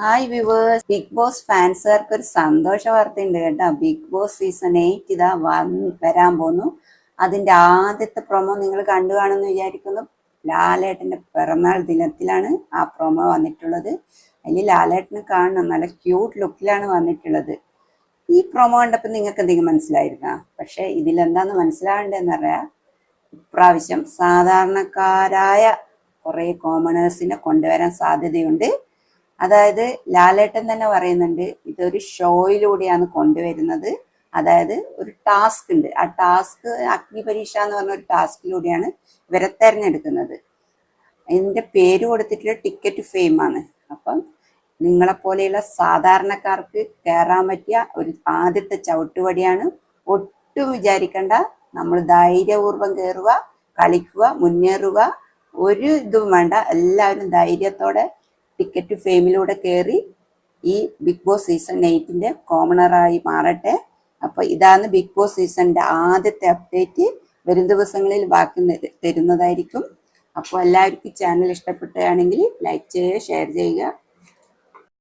Hi viewers, big boss ഫാൻസുകാർക്ക് ഒരു സന്തോഷ വാർത്തയുണ്ട് കേട്ടോ. ബിഗ് ബോസ് സീസൺ 8 ഇതാ വരാൻ പോന്നു. അതിന്റെ ആദ്യത്തെ പ്രൊമോ നിങ്ങൾ കണ്ടു കാണുമെന്ന് വിചാരിക്കുന്നു. ലാലേട്ടന്റെ പിറന്നാൾ ദിനത്തിലാണ് ആ പ്രൊമോ വന്നിട്ടുള്ളത്. അതിൽ ലാലേട്ടന് കാണണം, നല്ല ക്യൂട്ട് ലുക്കിലാണ് വന്നിട്ടുള്ളത്. ഈ പ്രൊമോ കണ്ടപ്പോൾ നിങ്ങൾക്ക് എന്തെങ്കിലും മനസ്സിലായിരുന്നോ? പക്ഷെ ഇതിലെന്താന്ന് മനസ്സിലാവേണ്ടതെന്ന് പറയാ, ഇപ്രാവശ്യം സാധാരണക്കാരായ കുറെ കോമണേഴ്സിനെ കൊണ്ടുവരാൻ സാധ്യതയുണ്ട്. അതായത് ലാലേട്ടൻ തന്നെ പറയുന്നുണ്ട്, ഇതൊരു ഷോയിലൂടെയാണ് കൊണ്ടുവരുന്നത്. അതായത് ഒരു ടാസ്ക് ഉണ്ട്, ആ ടാസ്ക് അഗ്നിപരീക്ഷ എന്ന് പറഞ്ഞ ഒരു ടാസ്കിലൂടെയാണ് ഇവരെ തെരഞ്ഞെടുക്കുന്നത്. ഇതിന്റെ പേര് കൊടുത്തിട്ടുള്ള ടിക്കറ്റ് ഫെയിം ആണ്. അപ്പം നിങ്ങളെപ്പോലെയുള്ള സാധാരണക്കാർക്ക് കയറാൻ പറ്റിയ ഒരു ആദ്യത്തെ ചവിട്ടുപടിയാണ്. ഒട്ടും വിചാരിക്കണ്ട, നമ്മൾ ധൈര്യപൂർവ്വം കയറുക, കളിക്കുക, മുന്നേറുക, ഒരു ഇതും വേണ്ട. എല്ലാവരും ധൈര്യത്തോടെ ടിക്കറ്റ് ഫെയിമിലൂടെ കയറി ഈ ബിഗ് ബോസ് സീസൺ 8 കോമണറായി മാറട്ടെ. അപ്പോൾ ഇതാണ് ബിഗ് ബോസ് സീസണിന്റെ ആദ്യത്തെ അപ്ഡേറ്റ്. വരും ദിവസങ്ങളിൽ ബാക്കി തരുന്നതായിരിക്കും. അപ്പോൾ എല്ലാവർക്കും ചാനൽ ഇഷ്ടപ്പെടുകയാണെങ്കിൽ ലൈക്ക് ചെയ്യുക, ഷെയർ ചെയ്യുക.